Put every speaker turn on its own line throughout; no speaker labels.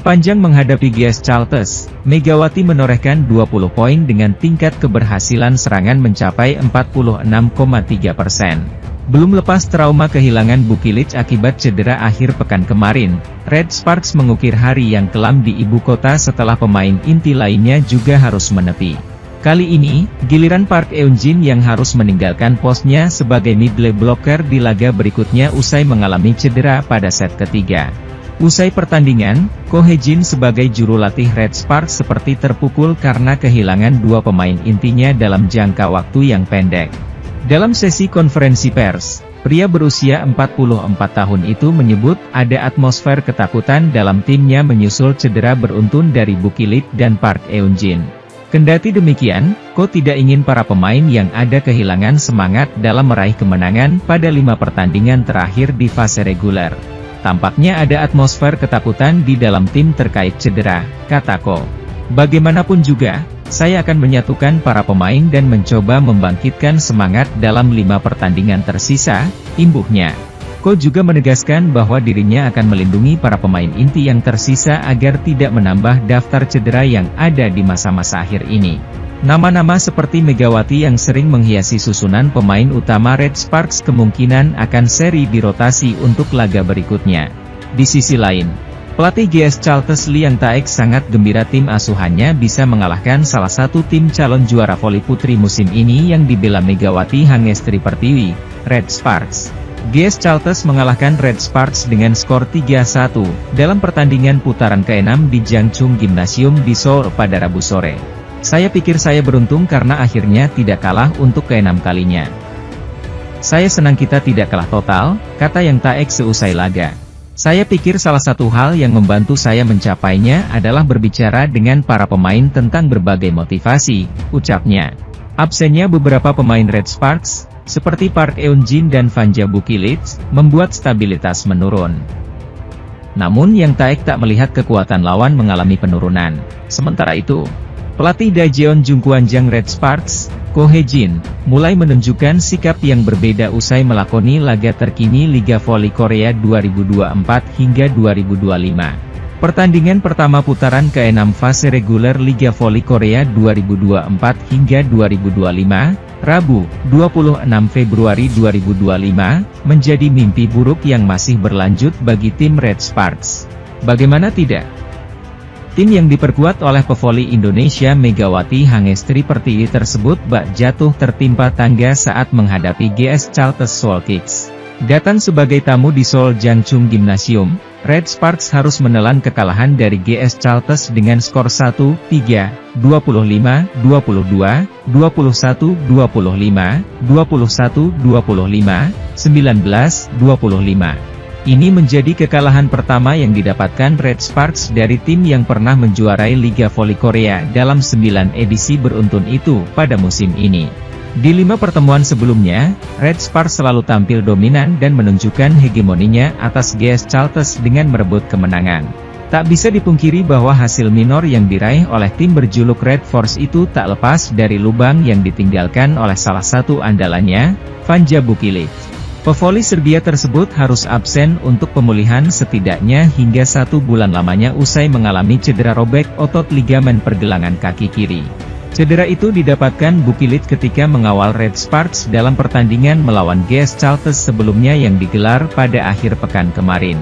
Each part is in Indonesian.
Sepanjang menghadapi GS Charlton, Megawati menorehkan 20 poin dengan tingkat keberhasilan serangan mencapai 46,3%. Belum lepas trauma kehilangan Bukilic akibat cedera akhir pekan kemarin, Red Sparks mengukir hari yang kelam di ibu kota setelah pemain inti lainnya juga harus menepi. Kali ini, giliran Park Eun-jin yang harus meninggalkan posnya sebagai middle blocker di laga berikutnya usai mengalami cedera pada set ketiga. Usai pertandingan, Ko Hye-jin sebagai juru latih Red Sparks seperti terpukul karena kehilangan dua pemain intinya dalam jangka waktu yang pendek. Dalam sesi konferensi pers, pria berusia 44 tahun itu menyebut ada atmosfer ketakutan dalam timnya menyusul cedera beruntun dari Bukilic dan Park Eun-jin. Kendati demikian, Ko tidak ingin para pemain yang ada kehilangan semangat dalam meraih kemenangan pada 5 pertandingan terakhir di fase reguler. Tampaknya ada atmosfer ketakutan di dalam tim terkait cedera, kata Ko. Bagaimanapun juga, saya akan menyatukan para pemain dan mencoba membangkitkan semangat dalam 5 pertandingan tersisa, imbuhnya. Ko juga menegaskan bahwa dirinya akan melindungi para pemain inti yang tersisa agar tidak menambah daftar cedera yang ada di masa-masa akhir ini. Nama-nama seperti Megawati yang sering menghiasi susunan pemain utama Red Sparks kemungkinan akan seri dirotasi untuk laga berikutnya. Di sisi lain, pelatih GS Charlton Lee Yang Taek sangat gembira tim asuhannya bisa mengalahkan salah satu tim calon juara voli putri musim ini yang dibela Megawati Hangestri Pertiwi, Red Sparks. GS Charlton mengalahkan Red Sparks dengan skor 3-1 dalam pertandingan putaran ke-6 di Jangchung Gymnasium di Seoul pada Rabu sore. Saya pikir saya beruntung karena akhirnya tidak kalah untuk ke-6 kalinya. Saya senang kita tidak kalah total, kata Yang Taek seusai laga. Saya pikir salah satu hal yang membantu saya mencapainya adalah berbicara dengan para pemain tentang berbagai motivasi, ucapnya. Absennya beberapa pemain Red Sparks, seperti Park Eun-jin dan Vanja Bukilic, membuat stabilitas menurun. Namun Yang Taek tak melihat kekuatan lawan mengalami penurunan. Sementara itu, pelatih Daejeon Jungkwanjang Red Sparks, Ko Hye-jin, mulai menunjukkan sikap yang berbeda usai melakoni laga terkini Liga Voli Korea 2024 hingga 2025. Pertandingan pertama putaran ke-6 fase reguler Liga Voli Korea 2024 hingga 2025, Rabu, 26 Februari 2025, menjadi mimpi buruk yang masih berlanjut bagi tim Red Sparks. Bagaimana tidak? Tim yang diperkuat oleh pevoli Indonesia Megawati Hangestri Pertiwi tersebut bak jatuh tertimpa tangga saat menghadapi GS Charlton Seoul Kicks. Datang sebagai tamu di Seoul Jangchung Gymnasium, Red Sparks harus menelan kekalahan dari GS Charlton dengan skor 1-3, 25-22, 21-25, 21-25, 19-25. Ini menjadi kekalahan pertama yang didapatkan Red Sparks dari tim yang pernah menjuarai Liga Voli Korea dalam 9 edisi beruntun itu pada musim ini. Di 5 pertemuan sebelumnya, Red Sparks selalu tampil dominan dan menunjukkan hegemoninya atas GS Charlton dengan merebut kemenangan. Tak bisa dipungkiri bahwa hasil minor yang diraih oleh tim berjuluk Red Force itu tak lepas dari lubang yang ditinggalkan oleh salah satu andalannya, Vanja Bukilic. Pevoli Serbia tersebut harus absen untuk pemulihan setidaknya hingga 1 bulan lamanya usai mengalami cedera robek otot ligamen pergelangan kaki kiri. Cedera itu didapatkan Bukilic ketika mengawal Red Sparks dalam pertandingan melawan GS Charlton sebelumnya yang digelar pada akhir pekan kemarin.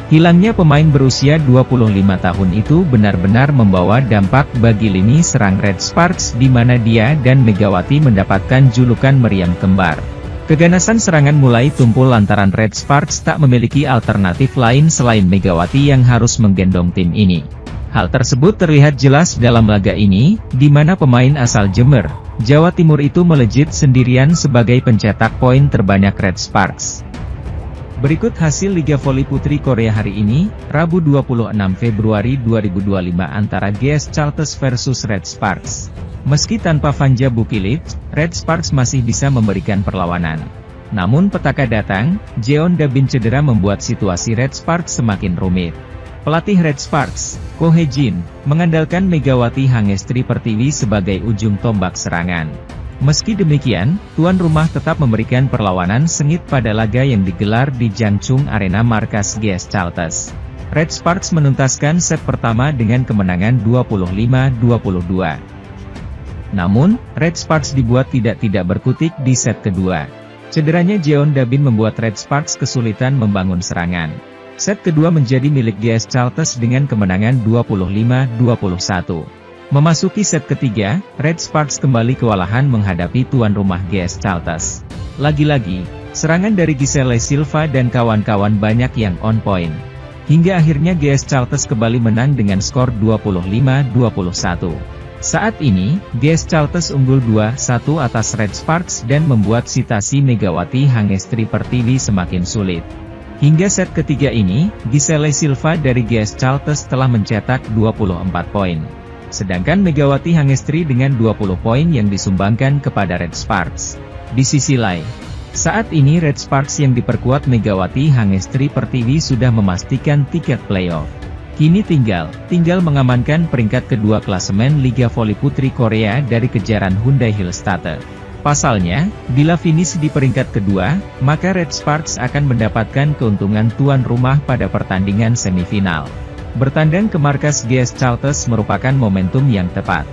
Hilangnya pemain berusia 25 tahun itu benar-benar membawa dampak bagi lini serang Red Sparks di mana dia dan Megawati mendapatkan julukan meriam kembar. Keganasan serangan mulai tumpul lantaran Red Sparks tak memiliki alternatif lain selain Megawati yang harus menggendong tim ini. Hal tersebut terlihat jelas dalam laga ini, di mana pemain asal Jember, Jawa Timur itu melejit sendirian sebagai pencetak poin terbanyak Red Sparks. Berikut hasil Liga Voli Putri Korea hari ini, Rabu 26 Februari 2025 antara GS Charlton versus Red Sparks. Meski tanpa Vanja Bukilic, Red Sparks masih bisa memberikan perlawanan. Namun petaka datang, Jeon Da-bin cedera membuat situasi Red Sparks semakin rumit. Pelatih Red Sparks, Ko Hye-jin, mengandalkan Megawati Hangestri Pertiwi sebagai ujung tombak serangan. Meski demikian, tuan rumah tetap memberikan perlawanan sengit pada laga yang digelar di Jangchung Arena markas GS Charlton. Red Sparks menuntaskan set pertama dengan kemenangan 25-22. Namun, Red Sparks dibuat tidak berkutik di set kedua. Cederanya Jeon Dabin membuat Red Sparks kesulitan membangun serangan. Set kedua menjadi milik GS Chalters dengan kemenangan 25-21. Memasuki set ketiga, Red Sparks kembali kewalahan menghadapi tuan rumah GS Chalters. Lagi-lagi, serangan dari Giselle Silva dan kawan-kawan banyak yang on point. Hingga akhirnya GS Chalters kembali menang dengan skor 25-21. Saat ini, GS Chalters unggul 2-1 atas Red Sparks dan membuat situasi Megawati Hangestri Pertiwi semakin sulit. Hingga set ketiga ini, Giselle Silva dari GS Chalters telah mencetak 24 poin. Sedangkan Megawati Hangestri dengan 20 poin yang disumbangkan kepada Red Sparks. Di sisi lain, saat ini Red Sparks yang diperkuat Megawati Hangestri Pertiwi sudah memastikan tiket playoff. Kini tinggal mengamankan peringkat kedua klasemen Liga Voli Putri Korea dari kejaran Hyundai Hillstatter. Pasalnya, bila finish di peringkat kedua, maka Red Sparks akan mendapatkan keuntungan tuan rumah pada pertandingan semifinal. Bertandang ke markas GS Chalters merupakan momentum yang tepat.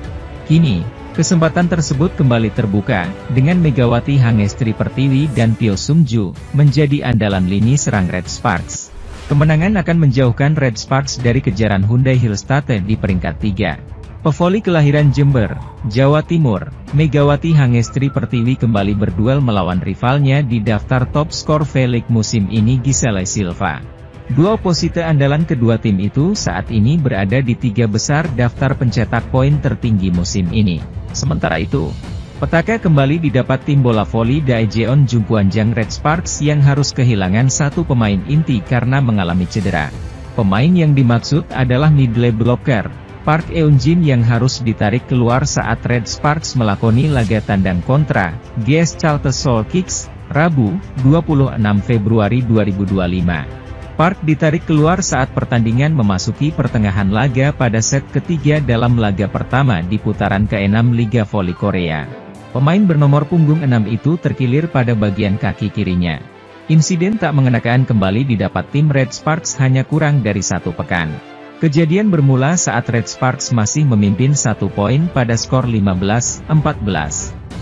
Kini, kesempatan tersebut kembali terbuka, dengan Megawati Hangestri Pertiwi dan Pyo Sung-ju menjadi andalan lini serang Red Sparks. Kemenangan akan menjauhkan Red Sparks dari kejaran Hyundai Hillstatter di peringkat 3. Pevoli kelahiran Jember, Jawa Timur, Megawati Hangestri Pertiwi kembali berduel melawan rivalnya di daftar top skor V-League musim ini Giselle Silva. Dua oposite andalan kedua tim itu saat ini berada di 3 besar daftar pencetak poin tertinggi musim ini. Sementara itu, petaka kembali didapat tim bola voli Daejeon Jungkwanjang Red Sparks yang harus kehilangan satu pemain inti karena mengalami cedera. Pemain yang dimaksud adalah middle blocker Park Eun-jin yang harus ditarik keluar saat Red Sparks melakoni laga tandang kontra GS Chalters Seoul Kicks, Rabu, 26 Februari 2025. Park ditarik keluar saat pertandingan memasuki pertengahan laga pada set ketiga dalam laga pertama di putaran ke-6 Liga Voli Korea. Pemain bernomor punggung 6 itu terkilir pada bagian kaki kirinya. Insiden tak mengenakan kembali didapat tim Red Sparks hanya kurang dari 1 pekan. Kejadian bermula saat Red Sparks masih memimpin 1 poin pada skor 15-14.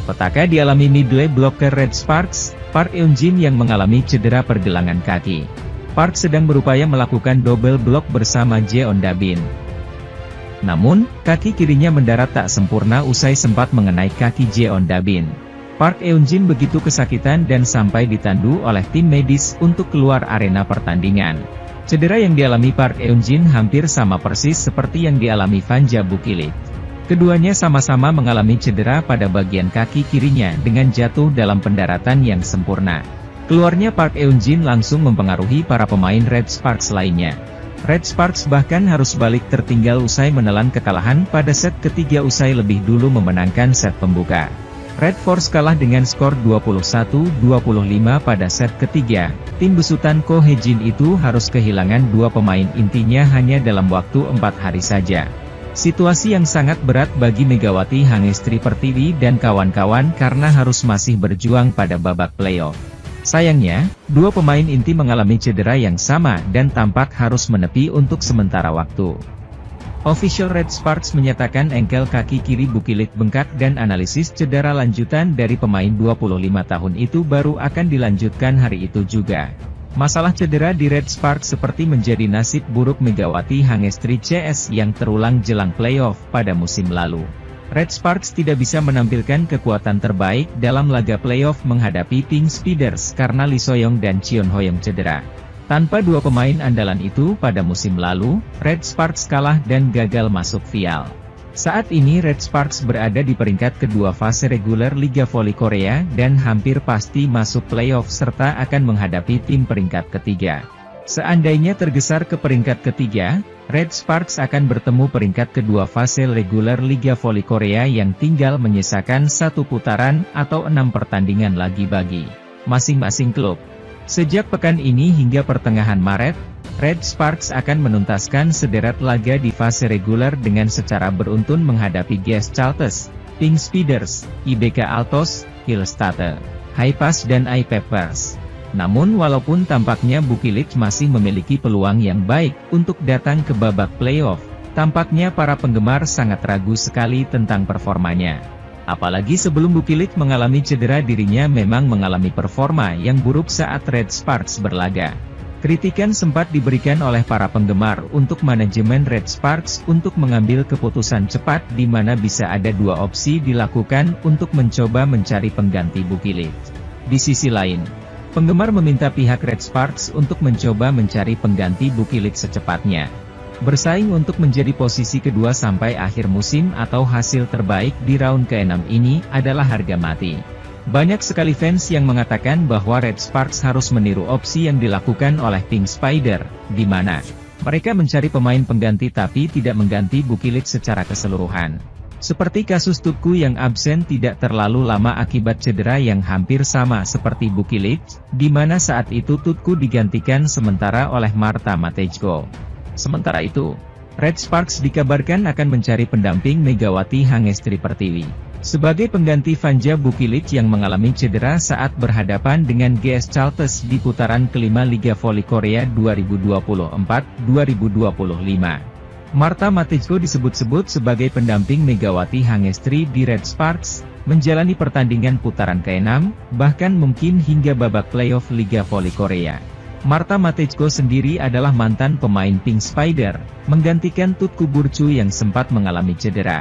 Petaka dialami middle blocker Red Sparks, Park Eun-jin yang mengalami cedera pergelangan kaki. Park sedang berupaya melakukan double block bersama Jeon Dabin. Namun, kaki kirinya mendarat tak sempurna usai sempat mengenai kaki Jeon Dabin. Park Eun-jin begitu kesakitan dan sampai ditandu oleh tim medis untuk keluar arena pertandingan. Cedera yang dialami Park Eun-jin hampir sama persis seperti yang dialami Vanja Bukilit. Keduanya sama-sama mengalami cedera pada bagian kaki kirinya dengan jatuh dalam pendaratan yang sempurna. Keluarnya Park Eun-jin langsung mempengaruhi para pemain Red Sparks lainnya. Red Sparks bahkan harus balik tertinggal usai menelan kekalahan pada set ketiga usai lebih dulu memenangkan set pembuka. Red Force kalah dengan skor 21-25 pada set ketiga. Tim besutan Ko Hye-jin itu harus kehilangan 2 pemain intinya hanya dalam waktu 4 hari saja. Situasi yang sangat berat bagi Megawati Hangestri Pertiwi dan kawan-kawan karena harus masih berjuang pada babak playoff. Sayangnya, 2 pemain inti mengalami cedera yang sama dan tampak harus menepi untuk sementara waktu. Official Red Sparks menyatakan engkel kaki kiri Bukilit bengkak dan analisis cedera lanjutan dari pemain 25 tahun itu baru akan dilanjutkan hari itu juga. Masalah cedera di Red Sparks seperti menjadi nasib buruk Megawati Hangestri CS yang terulang jelang playoff pada musim lalu. Red Sparks tidak bisa menampilkan kekuatan terbaik dalam laga playoff menghadapi Pink Speeders karena Lee Soyoung dan Cheon Hoyeong cedera. Tanpa 2 pemain andalan itu pada musim lalu, Red Sparks kalah dan gagal masuk final. Saat ini Red Sparks berada di peringkat kedua fase reguler Liga Voli Korea dan hampir pasti masuk playoff serta akan menghadapi tim peringkat ketiga. Seandainya tergeser ke peringkat ketiga, Red Sparks akan bertemu peringkat kedua fase reguler Liga Voli Korea yang tinggal menyisakan 1 putaran atau 6 pertandingan lagi bagi masing-masing klub. Sejak pekan ini hingga pertengahan Maret, Red Sparks akan menuntaskan sederet laga di fase reguler dengan secara beruntun menghadapi GS Chalters, Pink Speeders, IBK Altos, Hillstatter, Haipas dan Ipeppers. Namun walaupun tampaknya Bukilic masih memiliki peluang yang baik untuk datang ke babak playoff, tampaknya para penggemar sangat ragu sekali tentang performanya. Apalagi sebelum Bukilic mengalami cedera, dirinya memang mengalami performa yang buruk saat Red Sparks berlaga. Kritikan sempat diberikan oleh para penggemar untuk manajemen Red Sparks untuk mengambil keputusan cepat di mana bisa ada dua opsi dilakukan untuk mencoba mencari pengganti Bukilic. Di sisi lain, penggemar meminta pihak Red Sparks untuk mencoba mencari pengganti Bukilic secepatnya. Bersaing untuk menjadi posisi kedua sampai akhir musim atau hasil terbaik di round ke-6 ini adalah harga mati. Banyak sekali fans yang mengatakan bahwa Red Sparks harus meniru opsi yang dilakukan oleh Pink Spider, di mana mereka mencari pemain pengganti tapi tidak mengganti Bukilic secara keseluruhan. Seperti kasus Tutku yang absen tidak terlalu lama akibat cedera yang hampir sama seperti Bukilic, di mana saat itu Tutku digantikan sementara oleh Marta Matejko. Sementara itu, Red Sparks dikabarkan akan mencari pendamping Megawati Hangestri Pertiwi sebagai pengganti Vanja Bukilic yang mengalami cedera saat berhadapan dengan GS Chalters di putaran kelima Liga Voli Korea 2024-2025. Marta Matejko disebut-sebut sebagai pendamping Megawati Hangestri di Red Sparks, menjalani pertandingan putaran ke-6, bahkan mungkin hingga babak playoff Liga Voli Korea. Marta Matejko sendiri adalah mantan pemain Pink Spider, menggantikan Tutku Burcu yang sempat mengalami cedera.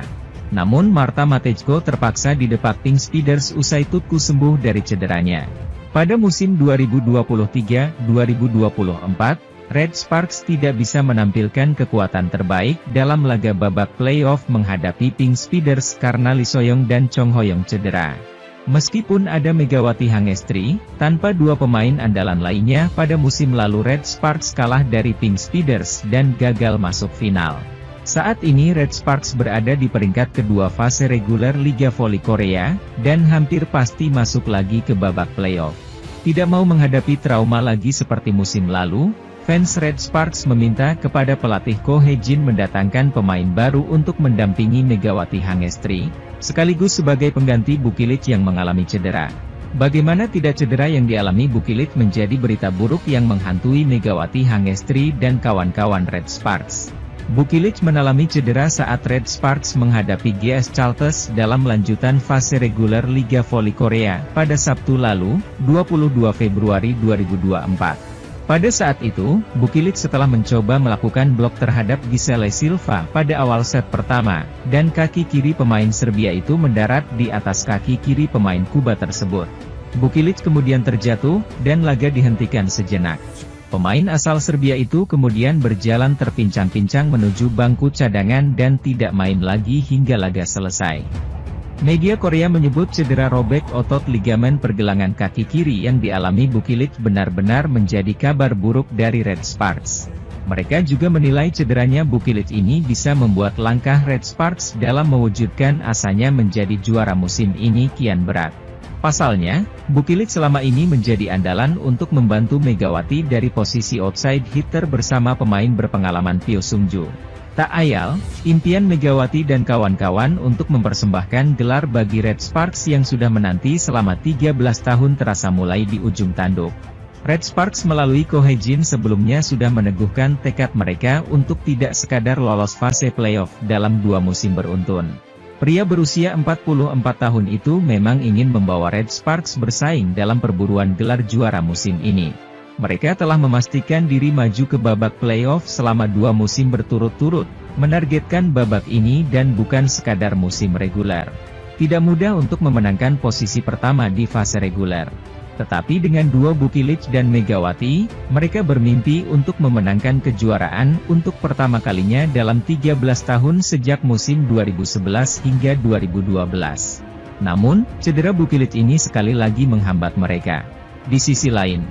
Namun Marta Matejko terpaksa didepak Pink Spiders usai Tutku sembuh dari cederanya. Pada musim 2023-2024, Red Sparks tidak bisa menampilkan kekuatan terbaik dalam laga babak playoff menghadapi Pink Spiders karena Lee Soyoung dan Chong Hoyong cedera. Meskipun ada Megawati Hangestri, tanpa dua pemain andalan lainnya pada musim lalu Red Sparks kalah dari Pink Spiders dan gagal masuk final. Saat ini Red Sparks berada di peringkat kedua fase reguler Liga Voli Korea, dan hampir pasti masuk lagi ke babak playoff. Tidak mau menghadapi trauma lagi seperti musim lalu, fans Red Sparks meminta kepada pelatih Ko Hae-jin mendatangkan pemain baru untuk mendampingi Megawati Hangestri, sekaligus sebagai pengganti Bukilic yang mengalami cedera. Bagaimana tidak cedera yang dialami Bukilic menjadi berita buruk yang menghantui Megawati Hangestri dan kawan-kawan Red Sparks. Bukilic mengalami cedera saat Red Sparks menghadapi GS Chalters dalam lanjutan fase reguler Liga Voli Korea pada Sabtu lalu, 22 Februari 2024. Pada saat itu, Bukilic setelah mencoba melakukan blok terhadap Gisele Silva pada awal set pertama, dan kaki kiri pemain Serbia itu mendarat di atas kaki kiri pemain Kuba tersebut. Bukilic kemudian terjatuh, dan laga dihentikan sejenak. Pemain asal Serbia itu kemudian berjalan terpincang-pincang menuju bangku cadangan dan tidak main lagi hingga laga selesai. Media Korea menyebut cedera robek otot ligamen pergelangan kaki kiri yang dialami Bukilic benar-benar menjadi kabar buruk dari Red Sparks. Mereka juga menilai cederanya Bukilic ini bisa membuat langkah Red Sparks dalam mewujudkan asanya menjadi juara musim ini kian berat. Pasalnya, Bukilic selama ini menjadi andalan untuk membantu Megawati dari posisi outside hitter bersama pemain berpengalaman Pyo Sung-ju. Tak ayal, impian Megawati dan kawan-kawan untuk mempersembahkan gelar bagi Red Sparks yang sudah menanti selama 13 tahun terasa mulai di ujung tanduk. Red Sparks melalui Ko Hae-jin sebelumnya sudah meneguhkan tekad mereka untuk tidak sekadar lolos fase playoff dalam 2 musim beruntun. Pria berusia 44 tahun itu memang ingin membawa Red Sparks bersaing dalam perburuan gelar juara musim ini. Mereka telah memastikan diri maju ke babak playoff selama 2 musim berturut-turut, menargetkan babak ini dan bukan sekadar musim reguler. Tidak mudah untuk memenangkan posisi pertama di fase reguler. Tetapi dengan duo Bukilic dan Megawati, mereka bermimpi untuk memenangkan kejuaraan untuk pertama kalinya dalam 13 tahun sejak musim 2011 hingga 2012. Namun, cedera Bukilic ini sekali lagi menghambat mereka. Di sisi lain,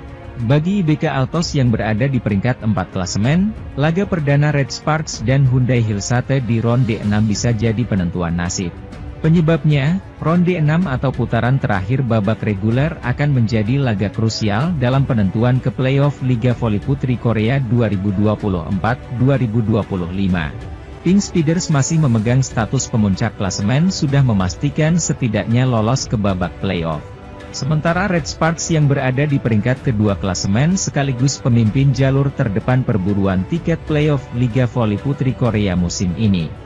bagi IBK Altos yang berada di peringkat 4 klasemen, laga perdana Red Sparks dan Hyundai Hilsate di ronde 6 bisa jadi penentuan nasib. Penyebabnya, ronde 6 atau putaran terakhir babak reguler akan menjadi laga krusial dalam penentuan ke playoff Liga Voli Putri Korea 2024-2025. Pink Spiders masih memegang status pemuncak klasemen sudah memastikan setidaknya lolos ke babak playoff. Sementara Red Sparks yang berada di peringkat kedua klasemen sekaligus pemimpin jalur terdepan perburuan tiket playoff Liga Voli Putri Korea musim ini.